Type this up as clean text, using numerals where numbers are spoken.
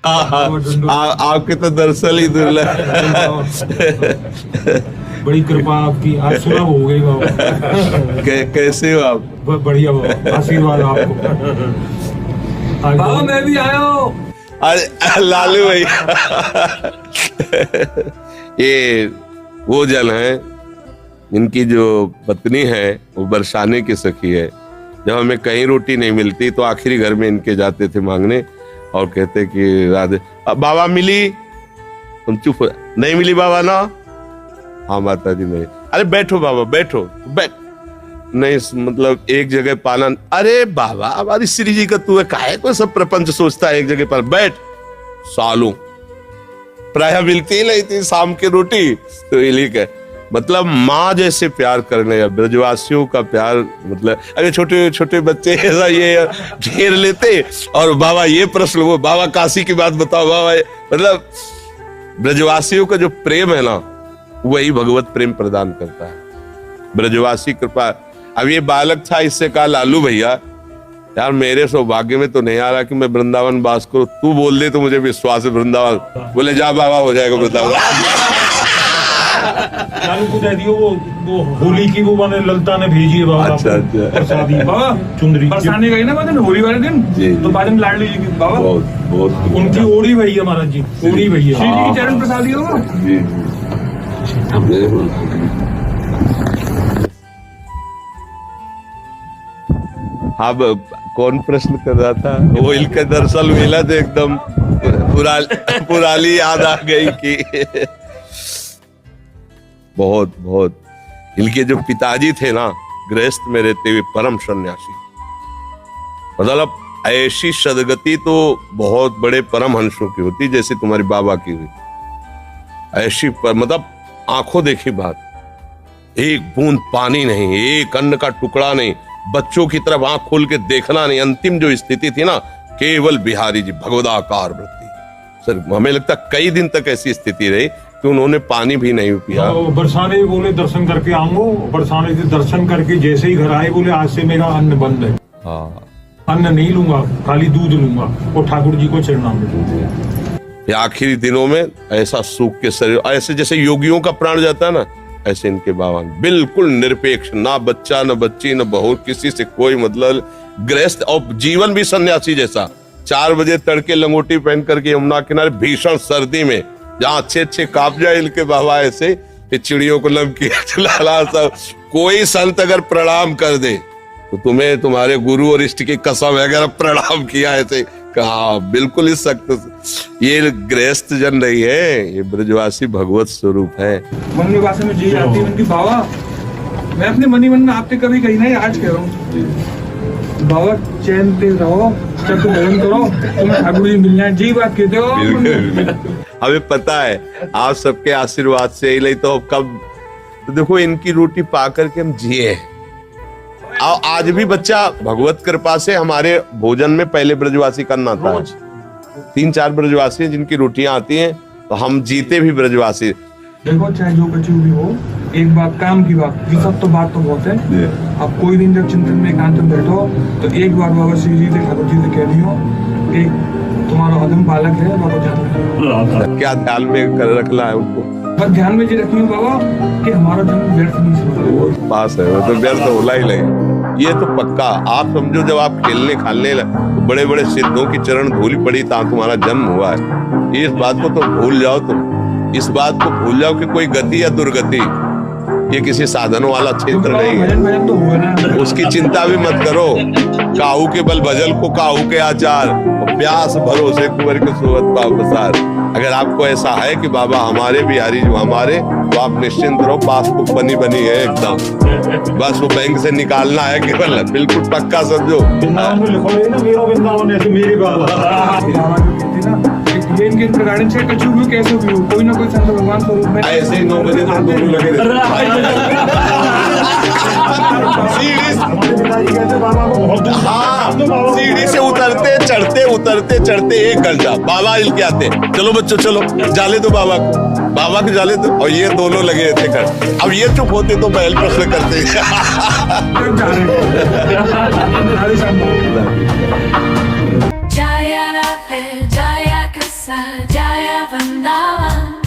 आपके तो दरअसल ही दुर्लभ। बड़ी कृपा आपकी, आज सुलभ हो गई बाबा। कैसे हो आप? बढ़िया बाबा, आशीर्वाद आपको। बाबा मैं भी आया हूँ। अरे लालू भाई, ये वो जन है, इनकी जो पत्नी है वो बरसाने की सखी है। जब हमें कहीं रोटी नहीं मिलती तो आखिरी घर में इनके जाते थे मांगने और कहते कि राधे बाबा मिली, तुम चुप हो, नहीं मिली बाबा ना, हाँ माता जी नहीं, अरे बैठो बाबा बैठो, बैठ नहीं, मतलब एक जगह पाना, अरे बाबा हमारी श्री जी का तू है, काहे को सब प्रपंच सोचता है, एक जगह पर बैठ। सालों प्राय मिलती ही नहीं थी शाम की रोटी, तो इलिक मतलब माँ जैसे प्यार करने या ब्रजवासियों का प्यार, मतलब अगर छोटे छोटे बच्चे ऐसा ये घेर लेते और बाबा ये प्रश्न, वो बाबा काशी की बात बताओ बाबा, मतलब ब्रजवासियों का जो प्रेम है ना वही भगवत प्रेम प्रदान करता है, ब्रजवासी कृपा। अब ये बालक था, इससे कहा लालू भैया यार मेरे सौभाग्य में तो नहीं आ रहा कि मैं वृंदावन वास करूं, तू बोल दे तो मुझे विश्वास है वृंदावन। बोले जा बाबा हो जाएगा वृंदावन। लालू को दे दियो वो होली की वो मैंने ललता ने भेजी है बाबा। अच्छा अच्छा, प्रसादी बाबा चुंदरी बरसाने गई ना बाद होली वाले दिन, तो बाद में लाडली जी की बाबा बहुत बहुत उनकी ओड़ी भैया महाराज जी, ओड़ी भैया श्री जी की चरण प्रसादी होगा जी। अब कौन प्रश्न कर रहा था? वो इनके दरअसल मिला तो एकदम पुरानी याद आ गई कि बहुत बहुत इनके जो पिताजी थे ना, गृहस्थ में रहते हुए परम सन्यासी, मतलब ऐसी सदगति तो बहुत बड़े परम हंसों की होती जैसे तुम्हारी बाबा की हुई, ऐसी मतलब आंखों देखी बात, एक बूंद पानी नहीं, एक अन्न का टुकड़ा नहीं, बच्चों की तरफ आंख खोल के देखना नहीं। अंतिम जो स्थिति थी ना, केवल बिहारी जी भगवदाकार वृत्ति, सर हमें लगता कई दिन तक ऐसी स्थिति रही कि उन्होंने पानी भी नहीं पिया। बरसाने बोले दर्शन करके आऊंगो, बरसाने से दर्शन करके जैसे ही घर आए बोले आज से मेरा अन्न बंद है, हाँ अन्न नहीं लूंगा, खाली दूध लूंगा और ठाकुर जी को चरणामृत। आखिरी दिनों में ऐसा सूख के शरीर, ऐसे जैसे योगियों का प्राण जाता है ना, ऐसे इनके बाबा बिल्कुल निरपेक्ष, ना बच्चा न बच्ची न बहू, किसी से कोई मतलब, गृहस्थ और जीवन भी सन्यासी जैसा। 4 बजे तड़के लंगोटी पहन करके यमुना किनारे भीषण सर्दी में, जहाँ अच्छे अच्छे काप जाए इनके बाबा, ऐसे चिड़ियों को लमकी चला सब। कोई संत अगर प्रणाम कर दे तो तुम्हें तुम्हारे गुरु और इष्ट की कसम है, अगर प्रणाम किया ऐसे कहा, बिल्कुल इस सख्त। ये गृहस्थ जन नहीं है, ये ब्रजवासी भगवत स्वरूप है। मन में भाषा में जी आती है उनकी, बाबा मैं अपने मन ही मन में आपसे कभी कही नहीं, आज कह रहा हूँ बाबा चैन से रहो, चक्र भजन करो, तुम्हें ठाकुर जी मिल जाए, जी बात कहते हो। हमें पता है आप सबके आशीर्वाद से ही, नहीं तो कब, तो देखो इनकी रोटी पा करके हम जिए। आज भी बच्चा भगवत कृपा से हमारे भोजन में पहले ब्रजवासी करना आता है, 3-4 ब्रजवासी जिनकी रोटियां आती हैं, तो हम जीते भी ब्रजवासी। देखो चाहे जो बची हुई हो, एक बात काम की बात, ये सब तो बात तो बहुत है। अब कोई दिन जब चिंतन में एकांत में बैठो तो एक बार बाबा श्री जी से ठाकुर जी से कह दियो कि तुम्हारा अदम बालक है बाबा, ध्यान क्या ध्यान में कर रखना है उनको, बस ध्यान में जी रखिए बाबा कि हमारा जन्म व्यर्थ नहीं समझो, पास है वो तो व्यर्थ होला ही लगे, ये तो पक्का। आप समझो जब आप खेलने खालने तो बड़े बड़े सिद्धों की चरण धूली पड़ी था तुम्हारा जन्म हुआ है, इस बात को तो भूल जाओ, तुम इस बात को भूल जाओ कि कोई गति या दुर्गति, ये किसी साधनों वाला क्षेत्र नहीं है, उसकी चिंता भी मत करो। काहू के बल भजल को काहू के आचार, प्यास भरोसे कुंवर के सोवत पाव पसार। अगर आपको ऐसा है कि बाबा हमारे बिहारी जो हमारे, तो आप निश्चिंत रहो, पासबुक बनी है एकदम, बस वो बैंक से निकालना है केवल, बिल्कुल पक्का समझो। इनके प्रकार से कछु भी कैसे भी कोई ना कोई संत भगवान स्वरूप में ऐसे ही 9 बजे तक दोनों लगे सीढ़ी से उतरते चढ़ते 1 घंटा बाबा हिल के आते, चलो बच्चों चलो जाले दो बाबा को जाले दो, और ये दोनों लगे रहते कर। अब ये चुप होते तो पहले प्रश्न करते। Jaya, Jaya, सजाया वृंदावन